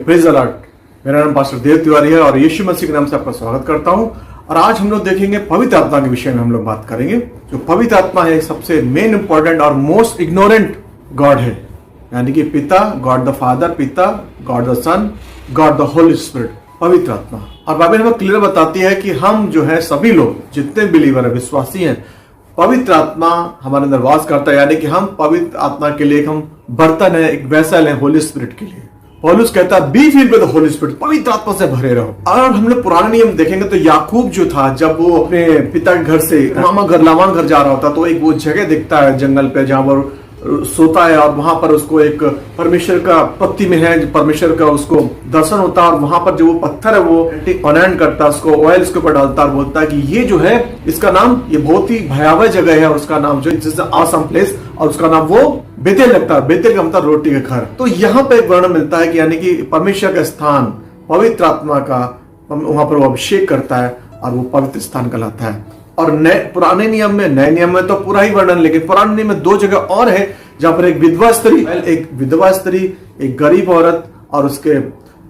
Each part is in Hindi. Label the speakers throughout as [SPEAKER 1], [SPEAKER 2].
[SPEAKER 1] Praise the Lord. मेरा नाम पास्टर देव तिवारी है और यीशु मसीह के नाम से आपका स्वागत करता हूं। और आज हम लोग देखेंगे पवित्र आत्मा के विषय में हम लोग बात करेंगे। जो पवित्र आत्मा है सबसे मेन इंपॉर्टेंट और मोस्ट इग्नोरेंट गॉड है, यानी कि पिता, गॉड द फादर, पिता, God the Son, God the Holy Spirit, पवित्र आत्मा। और बाइबल हमें क्लियर बताती है कि हम जो है सभी लोग जितने बिलीवर है, विश्वासी हैं, पवित्र आत्मा हमारे अंदर वास करता है, यानी कि हम पवित्र आत्मा के लिए हम बर्तन है, एक वैसल है होली स्पिरिट के लिए। पौलुस कहता है be filled with the Holy Spirit, पवित्र आत्मा से भरे रहो। और हम लोग पुराने नियम देखेंगे तो याकूब जो था, जब वो अपने पिता के घर से मामा घर लावान घर जा रहा होता तो एक वो जगह दिखता है जंगल पे जहां पर सोता है, और वहां पर उसको एक परमेश्वर का पत्ती में है, परमेश्वर का उसको दर्शन होता है। और वहां पर जो वो पत्थर है वो अनैंड करता है, उसको ऑयल उसके ऊपर डालता है और बोलता है कि ये जो है इसका नाम, ये बहुत ही भयावह जगह है, और उसका नाम जो इट्स ऑसम प्लेस, और उसका नाम वो बेतेल लगता है। बेतेल का मतलब रोटी का घर। तो यहाँ पे एक वर्णन मिलता है कि यानी कि परमेश्वर का स्थान, पवित्र आत्मा का वहां पर वो अभिषेक करता है और वो पवित्र स्थान कहलाता है। और पुराने नियम में, नए नियम में तो पूरा ही वर्णन, लेकिन पुराने नियम में दो जगह और है जहां पर एक विधवा स्त्री, एक गरीब औरत, और उसके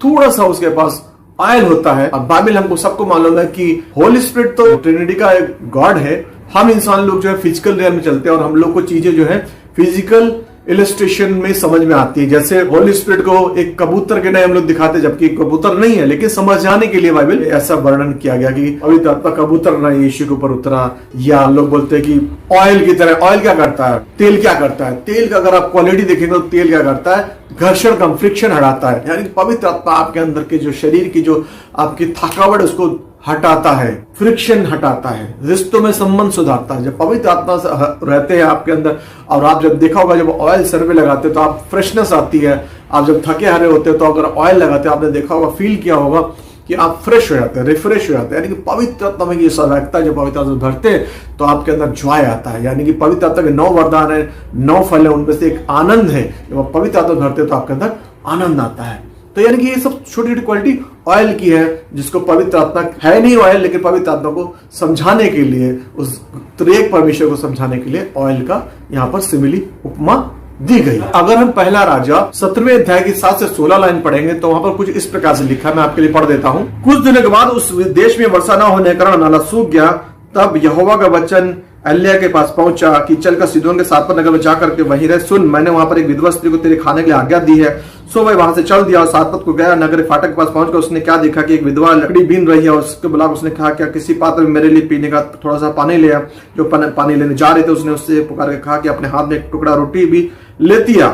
[SPEAKER 1] थोड़ा सा उसके पास ऑयल होता है। और बाइबल हमको सबको मालूम है कि होली स्पिरिट तो ट्रिनिटी का एक गॉड है। हम इंसान लोग जो है फिजिकल रियल में चलते हैं और हम लोग को चीजें जो है फिजिकल इलस्ट्रेशन में समझ में आती है। जैसे होली स्पिरिट को एक कबूतर के नए हम लोग दिखाते, जबकि कबूतर नहीं है, लेकिन समझाने के लिए बाइबल ऐसा वर्णन किया गया कि पवित्र आत्मा कबूतर ना यीशु के ऊपर उतरा। या लोग बोलते हैं कि ऑयल की तरह। ऑयल क्या करता है? तेल क्या करता है? तेल का अगर आप क्वालिटी देखेंगे तो तेल क्या करता है? घर्षण कम, फ्रिक्शन हटाता है। यानी पवित्र आत्मा आपके अंदर के जो शरीर की जो आपकी थकावट उसको हटाता है, फ्रिक्शन हटाता है, रिश्तों में संबंध सुधारता है। जब पवित्र आत्मा से रहते हैं आपके अंदर, और आप जब देखा होगा जब ऑयल सर पे लगाते हो तो आप फ्रेशनेस आती है। आप जब थके हारे होते हो तो अगर ऑयल लगाते हो, आपने देखा होगा, फील किया होगा कि आप फ्रेश हो जाते हैं, रिफ्रेश हो जाते हैं। यानी कि पवित्र आत्मा में ये सवैकता है, जब पवित्र आत्मा भरते हैं तो आपके अंदर जॉय आता है। यानी कि पवित्र आत्मा के 9 वरदान है, 9 फल है, उनमें से एक आनंद है। जब आप पवित्र आत्मा भरते हैं तो आपके अंदर आनंद आता है। तो यानी कि ये सब छोटी छोटी क्वालिटी ऑयल की है, जिसको पवित्र आत्मा है नहीं ऑयल, लेकिन पवित्र आत्मा को समझाने के लिए, उस त्रिएक परमेश्वर को समझाने के लिए ऑयल का यहाँ पर सिमिली उपमा दी गई। अगर हम पहला राजा 17वें अध्याय की 7 से 16 लाइन पढ़ेंगे तो वहां पर कुछ इस प्रकार से लिखा है, मैं आपके लिए पढ़ देता हूँ। कुछ दिनों के बाद उस देश में वर्षा न होने के कारण नाला सूख गया। तब यहोवा का वचन एलिय्याह के पास पहुंचा कि चलकर सीदोन के सातपत नगर में जाकर के वहीं रह। सुन, मैंने वहां पर एक विधवा स्त्री को तेरे खाने के लिए आज्ञा दी है। सो वह वहां से चल दिया और सातपत को गया। नगर फाटक के पास पहुंचकर उसने क्या देखा कि एक विधवा लकड़ी बीन रही है, और उसके बुलाकर उसने कहा, क्या किसी पात्र में मेरे लिए पीने का थोड़ा सा पानी ले आ। जो पानी लेने जा रहे थे उसने उससे पुकार के कहा कि अपने हाथ में एक टुकड़ा रोटी भी लेती आ।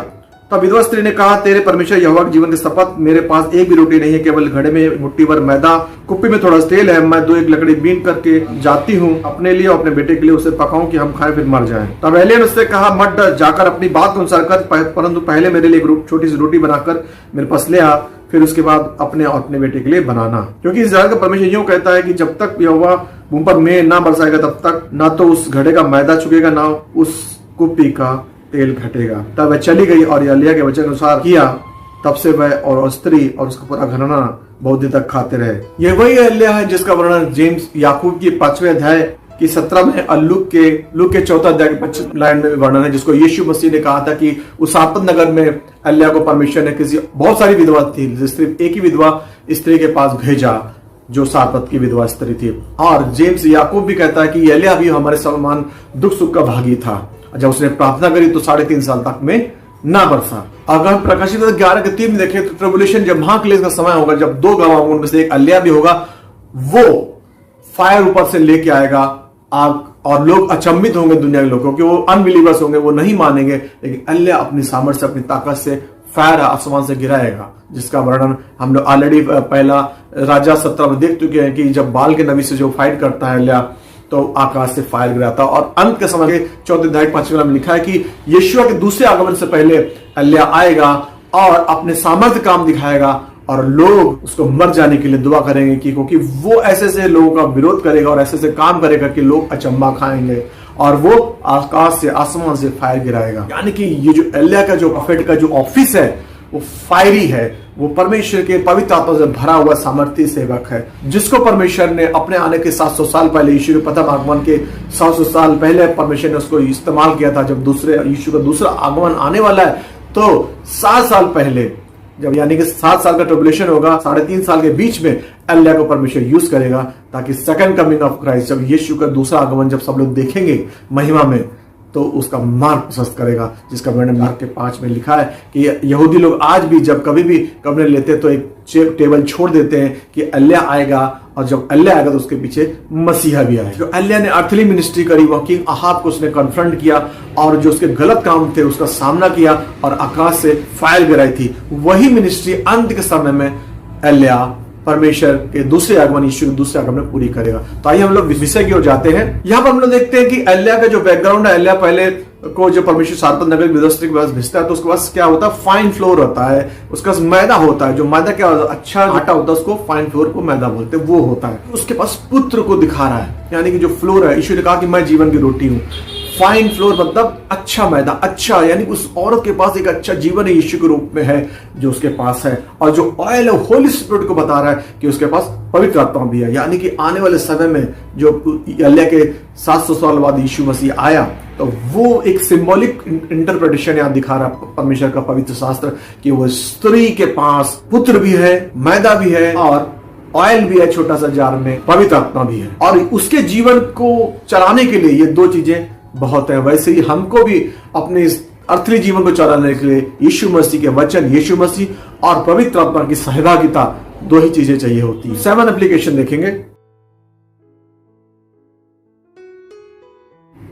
[SPEAKER 1] तब विधवा स्त्री ने कहा, तेरे परमेश्वर यहोवा के जीवन के शपथ, मेरे पास एक भी रोटी नहीं है, केवल घड़े में मुट्ठी भर मैदा, कुप्पी में थोड़ा तेल है। मैं 2 लकड़ी बीन करके जाती हूँ, अपने लिए और अपने बेटे के लिए उसे पकाऊं कि हम खाएं फिर मर जाएं। तब एलिय्याह ने उससे कहा, मत डर, जाकर अपनी बात को अनुसार कर, परंतु पहले मेरे लिए एक छोटी सी रोटी बनाकर मेरे पास ले आ, फिर उसके बाद अपने और अपने बेटे के लिए बनाना। क्योंकि इस्राएल का परमेश्वर यूं कहता है कि जब तक यहोवा मुंह पर मेंह ना बरसाएगा तब तक ना तो उस घड़े का मैदा चुकेगा, ना उस कुप्पी का तेल घटेगा। तब वह चली गई और एलिय्याह के वचन अनुसार किया। तब से वह और स्त्री और उसका पूरा घराना बहुत दिन तक खाते रहे। ये वही एलिय्याह है जिसका वर्णन जेम्स याकूब की 5वें अध्याय की 17 में और लूक के 4 अध्याय की 25 लाइन में वर्णन है, जिसको यीशु मसीह ने कहा था कि उस सातपत नगर में एलिय्याह को परमेश्वर ने किसी, बहुत सारी विधवा थी, सिर्फ एक ही विधवा स्त्री के पास भेजा जो सातपत की विधवा स्त्री थी। और जेम्स याकूब भी कहता है कि एलिय्याह भी हमारे समान दुख सुख का भागी था। जब उसने प्रार्थना करी तो 3.5 साल तक में ना बरसा। अगर हम प्रकाशित 11:3 में देखें तो ट्रिब्युलेशन जब महाक्लेश का समय होगा, जब 2 गवाह होंगे, उनमें से एक एलिय्याह भी होगा, वो फायर ऊपर से लेके आएगा आग, और लोग अचंभित होंगे दुनिया के लोगों, क्योंकि वो अनबिलीवर्स होंगे, वो नहीं मानेंगे। लेकिन एलिय्याह अपनी सामर्थ्य से, अपनी ताकत से फायर आसमान से गिराएगा, जिसका वर्णन हम लोग ऑलरेडी पहला राजा 17 में देख चुके हैं कि जब बाल के नबी से जो फाइट करता है एलिय्याह, तो आकाश से फायर गिराता। और अंत के समय के 4 अध्याय 5वें में लिखा है कि यीशु के दूसरे आगमन से पहले एलिय्याह आएगा और अपने सामर्थ्य काम दिखाएगा, और लोग उसको मर जाने के लिए दुआ करेंगे, क्योंकि वो ऐसे लोगों का विरोध करेगा और ऐसे काम करेगा कि लोग अचंभा खाएंगे, और वो आकाश से, आसमान से फायर गिराएगा। यानी कि ये जो एलिय्याह का जो प्रोफेट का जो ऑफिस है वो फायरी है, वो परमेश्वर के पवित्र आत्मा से भरा हुआ सामर्थ्य सेवक है, जिसको परमेश्वर ने अपने आने के 700 साल पहले, यीशु के प्रथम आगमन के 700 साल पहले परमेश्वर ने उसको इस्तेमाल किया था। जब यीशु का दूसरा आगमन आने वाला है तो 7 साल पहले जब यानी कि 7 साल का ट्रिब्यूलेशन होगा, 3.5 साल के बीच में एलिया को परमेश्वर यूज करेगा ताकि सेकंड कमिंग ऑफ क्राइस्ट, जब यीशु का दूसरा आगमन जब सब लोग देखेंगे महिमा में, तो उसका मार्ग प्रशस्त करेगा, जिसका वर्णन मार्क के 5 में लिखा है कि यहूदी लोग आज भी जब कभी भी कब्र लेते हैं तो एक टेबल छोड़ देते हैं कि एलिया आएगा, और जब एलिया आएगा तो उसके पीछे मसीहा भी आएगा। जो एलिया ने अर्थली मिनिस्ट्री करी, वो किंग अहाब को उसने कन्फ्रंट किया और जो उसके गलत काम थे उसका सामना किया और आकाश से फायर गिराई थी, वही मिनिस्ट्री अंत के समय में एलिया परमेश्वर के दूसरे आगमन, यीशु के दूसरे आगमन में पूरी करेगा। तो आइए हम लोग विषय की ओर जाते हैं। यहाँ पर हम लोग देखते हैं कि एलिया का जो बैकग्राउंड है, एलिया पहले को जो परमेश्वर सारपत नगर के पास भेजता है तो उसके पास क्या होता है, फाइन फ्लोर होता है, उसका मैदा होता है, जो मैदा क्या होता है, अच्छा आटा होता है, उसको फाइन फ्लोर को मैदा बोलते हैं, वो होता है। उसके पास पुत्र को दिखा रहा है, यानी कि जो फ्लोर है, यीशु ने कहा कि मैं जीवन की रोटी हूँ। फाइन फ्लोर मतलब अच्छा मैदा, अच्छा, यानी उस औरत के पास एक अच्छा जीवन है यीशु के रूप में है जो उसके पास है। और जो ऑयल है होली स्पिरिट को बता रहा है कि उसके पास पवित्र आत्मा भी है, यानी कि आने वाले समय में जो एलिया के 700 साल बाद यीशु मसीह आया, तो वो एक सिंबॉलिक इंटरप्रिटेशन यहाँ दिखा रहा है परमेश्वर का पवित्र शास्त्र कि वो स्त्री के पास पुत्र भी है, मैदा भी है और ऑयल भी है छोटा सा जार में, पवित्र आत्मा भी है। और उसके जीवन को चलाने के लिए ये दो चीजें बहुत है। वैसे ही हमको भी अपने इस अर्थली जीवन को चलाने के लिए यीशु मसीह के वचन, यीशु मसीह और पवित्र आत्मा की सहभागिता, दो ही चीजें चाहिए होती है। 7 एप्लीकेशन देखेंगे।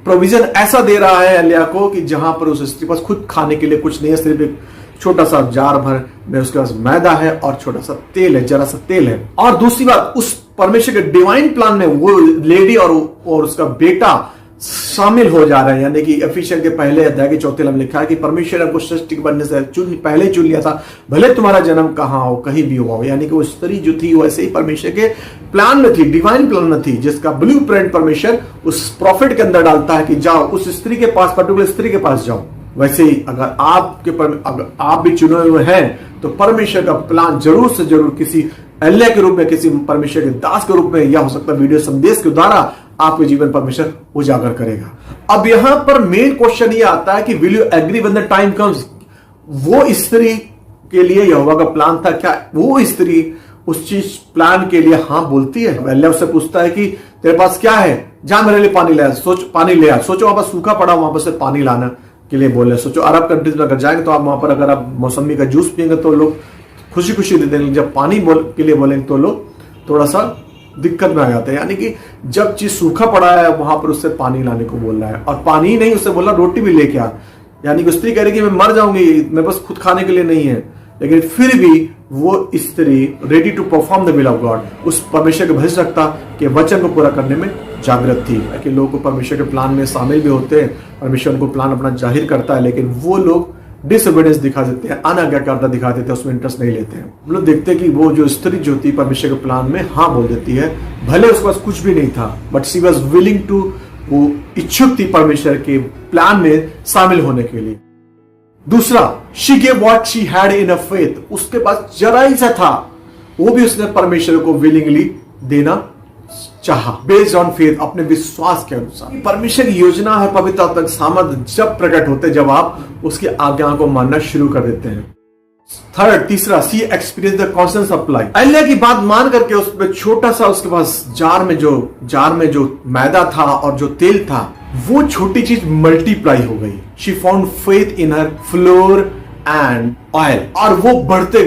[SPEAKER 1] प्रोविजन ऐसा दे रहा है एलिया को कि जहां पर उस स्त्री पास खुद खाने के लिए कुछ नहीं है, सिर्फ एक छोटा सा जार भर में उसके पास मैदा है और छोटा सा तेल है, जरा सा तेल है। और दूसरी बात, उस परमेश्वर के डिवाइन प्लान में वो लेडी और उसका बेटा शामिल हो जा रहे हैं, यानी कि एफिशिएंट के पहले अध्याय के 4 में लिखा है कि परमेश्वर ने हमको सृष्टि बनने से पहले चुन लिया था, भले तुम्हारा जन्म कहां हो, कहीं भी हुआ हो। यानी कि वो स्त्री जो थी वैसे ही परमेश्वर के प्लान में थी, डिवाइन प्लान में थी, जिसका ब्लूप्रिंट परमेश्वर उस प्रॉफिट के अंदर डालता है कि जाओ उस स्त्री के पास, पर्टिकुलर स्त्री के पास जाओ। वैसे ही अगर आप भी चुने हुए हैं तो परमेश्वर का प्लान जरूर से जरूर किसी एलिया के रूप में, किसी परमेश्वर के दास के रूप में, या हो सकता है वीडियो संदेश के द्वारा आपके जीवन परमेश्वर उजागर करेगा। अब यहां पर मेन क्वेश्चन ये आता है कि will you agree when the time comes. वो स्त्री के लिए यहोवा का प्लान था, क्या वो स्त्री उस चीज प्लान के लिए हाँ बोलती है? एलिया उससे पूछता है कि तेरे पास क्या है, जा मेरे लिए पानी ले आ। पानी ले आ। सोचो वहां पर सूखा पड़ा, वहां पर से पानी लाना के लिए बोले। सोचो अरब कंट्रीज में अगर जाएंगे तो आप वहां पर अगर आप मौसमी का जूस पियेंगे तो लोग खुशी खुशी दे देंगे, जब पानी के लिए बोलेंगे तो लोग थोड़ा सा दिक्कत में आ जाते हैं। यानी कि जब चीज सूखा पड़ा है वहां पर उससे पानी लाने को बोल रहा है, और पानी ही नहीं, उससे बोला रोटी भी लेके आ। यानी कि स्त्री कह रही कि मैं मर जाऊंगी, मेरे पास खुद खाने के लिए नहीं है, लेकिन फिर भी वो स्त्री ready to perform the will of God, उस परमेश्वर के भविष्यवक्ता के वचन को पूरा करने में जागृत थी। कि लोग को परमेश्वर के प्लान में शामिल भी होते हैं, परमेश्वर उनको प्लान अपना जाहिर करता है, लेकिन वो लोग डिसओबीडियंस दिखा देते हैं, अनाज्ञाकारिता दिखा देते हैं, उसमें इंटरेस्ट नहीं लेते हैं। हम लोग देखते हैं कि वो जो स्त्री जो थी परमेश्वर के प्लान में हाँ बोल देती है, भले उसके पास कुछ भी नहीं था, but she was willing to, वो इच्छुक थी परमेश्वर के प्लान में शामिल होने के लिए। दूसरा, she gave what she had in a faith, उसके पास जरा ही सा था, वो भी उसने परमेश्वर को विलिंगली देना चाहा, बेस्ड ऑन फेथ, अपने विश्वास के अनुसार। परमेश्वर की योजना है, पवित्र आत्मा के सामर्थ्य जब प्रकट होते, जब आप उसकी आज्ञा को मानना शुरू कर देते हैं। थर्ड, तीसरा, C experience the constant supply. एलिया की बात मान करके उसमें छोटा सा उसके पास जार में जो मैदा था और जो तेल था, वो छोटी चीज मल्टीप्लाई हो गई। She found faith in her floor and oil, और वो बढ़ते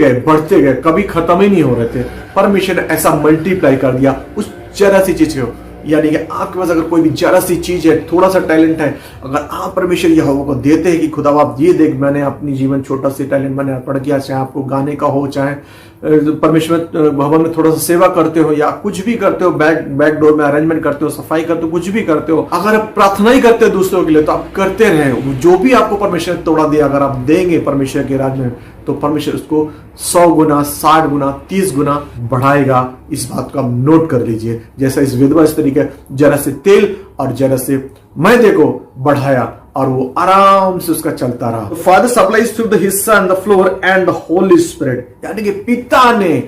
[SPEAKER 1] गए, कभी खत्म ही नहीं हो रहे थे। परमेश्वर ने ऐसा मल्टीप्लाई कर दिया उस जरा सी चीज को। यानी कि आपके पास अगर कोई भी जरा सी चीज है, थोड़ा सा टैलेंट है, अगर आप परमेश्वर यहोवा को देते हैं कि खुदा आप ये देख, मैंने अपनी जीवन छोटा सा टैलेंट मैंने अर्पण किया, चाहे आपको गाने का हो, चाहे परमेश्वर भवन में थोड़ा सा सेवा करते हो, या कुछ भी करते हो, बैक डोर में अरेंजमेंट करते हो, सफाई करते हो, कुछ भी करते हो, अगर आप प्रार्थना ही करते हो दूसरों के लिए, तो आप करते रहे। जो भी आपको परमेश्वर ने तोड़ा दिया, अगर आप देंगे परमेश्वर के राज्य में, तो परमेश्वर उसको 100 गुना, 60 गुना, 30 गुना बढ़ाएगा। इस बात को आप नोट कर लीजिए। जैसा इस विधवा स्त्री के जरा से तेल और जरा से मैदे को बढ़ाया, और वो आराम से उसका चलता रहा। Father supplies through the his son the floor and the Holy spirit, यानी कि पिता ने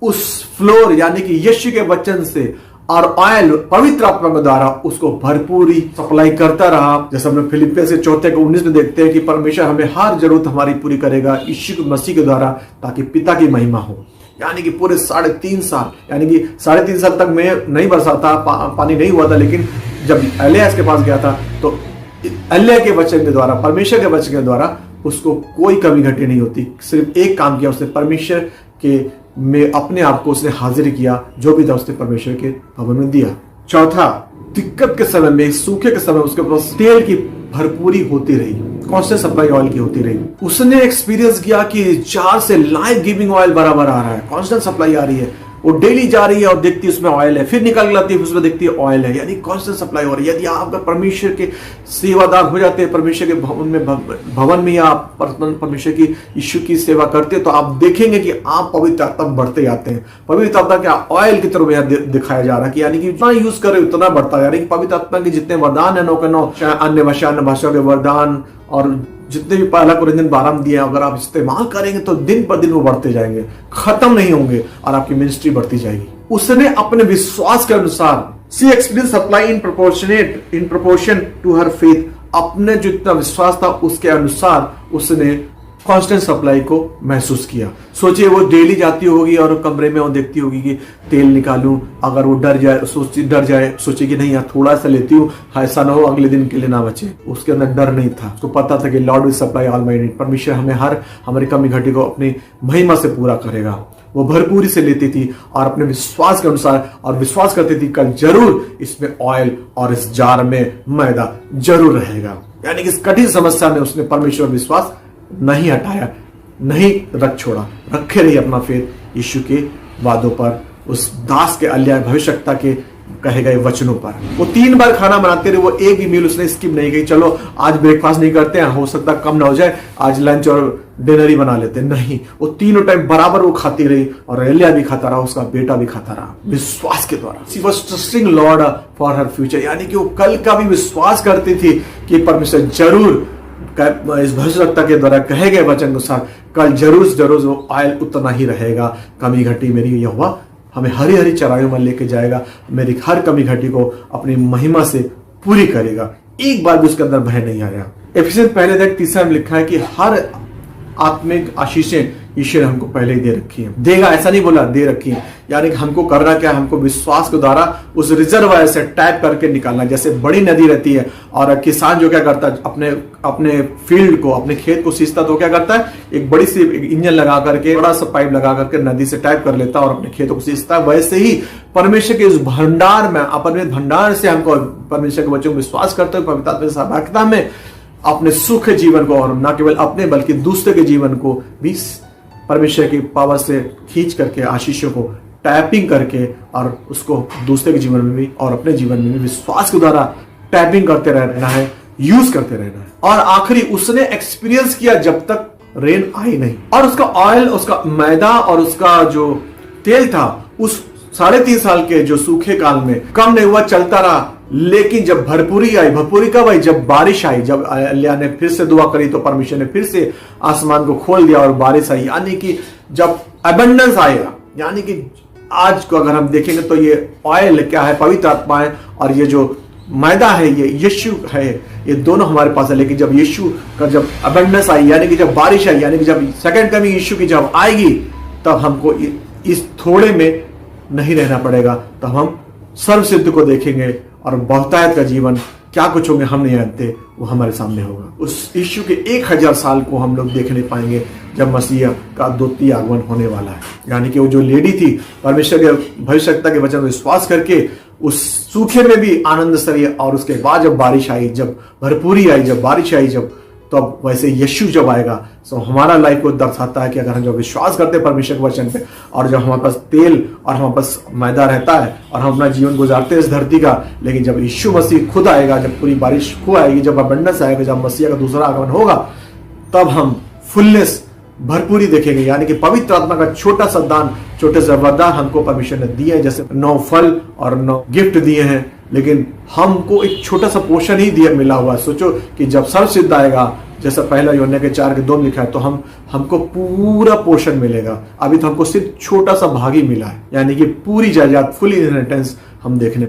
[SPEAKER 1] उस फ्लोर यानी कि यीशु के वचन से और ऑयल पवित्र आत्मा के द्वारा उसको भरपूरी सप्लाई करता रहा। जैसे हम लोग फिलिपियंस 4:19 में देखते हैं कि परमेश्वर हमें हर जरूरत हमारी पूरी करेगा यीशु मसीह के द्वारा, ताकि पिता की महिमा हो। यानी कि पूरे 3.5 साल, यानी कि 3.5 साल तक मैं नहीं बरसा था, पानी नहीं हुआ था, लेकिन जब एलियास के पास गया था तो अल्लाह के वचन के द्वारा, परमेश्वर के वचन के द्वारा उसको कोई कमी घटी नहीं होती। सिर्फ एक काम किया उसने, परमेश्वर के में अपने आप को उसने हाजिर किया, जो भी था उसने परमेश्वर के भवन में दिया। चौथा, दिक्कत के समय में, सूखे के समय उसके पास तेल की भरपूरी होती रही, कांस्टेंट सप्लाई ऑयल की होती रही। उसने एक्सपीरियंस किया कि जार से लाइफ गिविंग ऑयल बराबर आ रहा है, कांस्टेंट सप्लाई आ रही है। वो डेली जा रही है और देखती है उसमें ऑयल है, फिर निकल लाती है उसमें देखती है ऑयल है, यानी कांस्टेंट सप्लाई हो रही है। यदि आप अगर परमेश्वर के सेवादार हो जाते हैं, परमेश्वर के भवन में या आप परमेश्वर की यीशु की सेवा करते हैं, तो आप देखेंगे कि आप पवित्र आत्मा बढ़ते जाते हैं। पवित्र आत्मा क्या ऑयल की तरफ यहाँ दिखाया जा रहा है कि यानी कि जितना यूज करे उतना बढ़ता है। यानी कि पवित्र आत्मा के जितने वरदान है, 9 के 9 अन्य भाषा के वरदान और जितने भी पहला कुरिन्थियों 12 में दिए, अगर आप इस्तेमाल करेंगे तो दिन पर दिन वो बढ़ते जाएंगे, खत्म नहीं होंगे और आपकी मिनिस्ट्री बढ़ती जाएगी। उसने अपने विश्वास के अनुसार, see experience supply in proportion to her faith, अपने जो इतना विश्वास था उसके अनुसार उसने कांस्टेंट सप्लाई को महसूस किया। सोचिए वो डेली जाती होगी और कमरे में वो देखती होगी कि तेल निकालूं, अगर वो डर जाए, सोचे कि नहीं यार थोड़ा सा लेती हूँ, ऐसा ना हो अगले दिन के लिए ना बचे। उसके अंदर डर नहीं था, उसको पता था कि Lord will supply all my need, परमेश्वर हमें हमारी कमी घटी को अपनी महिमा से पूरा करेगा। वो भरपूरी से लेती थी और अपने विश्वास के अनुसार, और विश्वास करती थी कल जरूर इसमें ऑयल और इस जार में मैदा जरूर रहेगा। यानी कि इस कठिन समस्या में उसने परमेश्वर विश्वास नहीं हटाया, नहीं रख छोड़ा, रखे रही अपना फेथ यीशु के वादों पर, उस दास के अल्लाह भविष्यवक्ता के कहे गए वचनों पर। वो 3 बार खाना बनाते रहे, वो एक भी मील उसने स्किप नहीं की, चलो आज ब्रेकफास्ट नहीं करते हैं, हो सकता कम ना हो जाए, आज लंच और डिनर ही बना लेते, नहीं, वो तीनों टाइम बराबर वो खाती रही और एलिया भी खाता रहा, उसका बेटा भी खाता रहा, विश्वास के द्वारा। She was trusting Lord for her future, यानी कि वो कल का भी विश्वास करती थी कि परमेश्वर जरूर इस भविष्यवक्ता के द्वारा कहे गए वचन अनुसार कल जरूर वो ऑयल उतना ही रहेगा। कमी घटी मेरी यहोवा हमें हरी हरी चराइयों में लेके जाएगा, मेरी हर कमी घटी को अपनी महिमा से पूरी करेगा। एक बार भी उसके अंदर भय नहीं आया। एफिसियंस पहले तक 3 में लिखा है कि हर आत्मिक आशीषें ईश्वर हमको पहले ही दे रखी है, देगा ऐसा नहीं बोला, दे रखी है। यानी कि हमको करना क्या है, हमको विश्वास के द्वारा उस रिजर्वायर से टैप करके निकालना। जैसे बड़ी नदी रहती है और किसान जो क्या करता है, अपने फील्ड को, अपने खेत को सींचता तो क्या करता है, एक बड़ी सी इंजन लगा करके, बड़ा सा पाइप लगा करके नदी से टैप कर लेता है और अपने खेतों को सींचता है। वैसे ही परमेश्वर के उस भंडार में, अपने भंडार से हमको परमेश्वर के बच्चों को विश्वास करते हुए पवित्र आत्मा की सहभागिता में अपने सुख जीवन को, और न केवल अपने बल्कि दूसरे के जीवन को भी परमेश्वर की पावर से खींच करके, आशीषों को टैपिंग करके, और उसको दूसरे के जीवन में भी और अपने जीवन में भी विश्वास के द्वारा टैपिंग करते रहना है, यूज करते रहना है। और आखिरी उसने एक्सपीरियंस किया जब तक रेन आई नहीं, और उसका ऑयल, उसका मैदा और उसका जो तेल था उस 3.5 साल के जो सूखे काल में कम नहीं हुआ, चलता रहा। लेकिन जब भरपूरी आई, भरपूरी कब आई, जब बारिश आई, जब अल्लाह ने फिर से दुआ करी तो परमेश्वर ने फिर से आसमान को खोल दिया और बारिश आई। यानी कि जब अबंडेंस आएगा, यानी कि आज को अगर हम देखेंगे तो ये ऑयल क्या है, पवित्र आत्मा है, और ये जो मैदा है ये यीशु है, ये दोनों हमारे पास है। लेकिन जब यीशु का जब अबंडेंस आई, यानी कि जब बारिश आई, यानी कि जब सेकंड कमिंग यीशु की जब आएगी, तब हमको इस थोड़े में नहीं रहना पड़ेगा, तब हम सर्वसिद्ध को देखेंगे और बहुतायत का जीवन क्या कुछ होंगे हम नहीं जानते, वो हमारे सामने होगा। उस यीशु के 1000 साल को हम लोग देख नहीं पाएंगे जब मसीह का द्वितीय आगमन होने वाला है। यानी कि वो जो लेडी थी, परमेश्वर के भविष्यवक्ता के वचन में विश्वास करके उस सूखे में भी आनंद से रही, और उसके बाद जब बारिश आई, जब भरपूरी आई, जब बारिश आई, जब तब वैसे यीशु जब आएगा तो हमारा लाइफ को दर्शाता है कि अगर हम जब विश्वास करते हैं परमेश्वर के वचन पे, और जब हमारे पास तेल और हमारे पास मैदा रहता है और हम अपना जीवन गुजारते हैं इस धरती का, लेकिन जब यीशु मसीह खुद आएगा, जब पूरी बारिश खुद आएगी, जब अबंडेंस आएगा, जब मसीह का दूसरा आगमन होगा, तब हम फुलनेस, भरपूरी देखेंगे। यानी कि पवित्र आत्मा का छोटा सा दान, छोटे से वरदान हमको परमेश्वर ने दिए हैं, जैसे 9 फल और 9 गिफ्ट दिए हैं, लेकिन हमको एक छोटा सा पोर्शन ही दिया मिला हुआ है। सोचो कि जब सर्वसिद्ध आएगा, जैसा पहला यूहन्ना के 4:2 लिखा है, तो हमको पूरा पोर्शन मिलेगा। अभी तो हमको सिर्फ छोटा सा भाग ही मिला है, यानी कि पूरी जायदाद, फुल इनहेरिटेंस हम देखने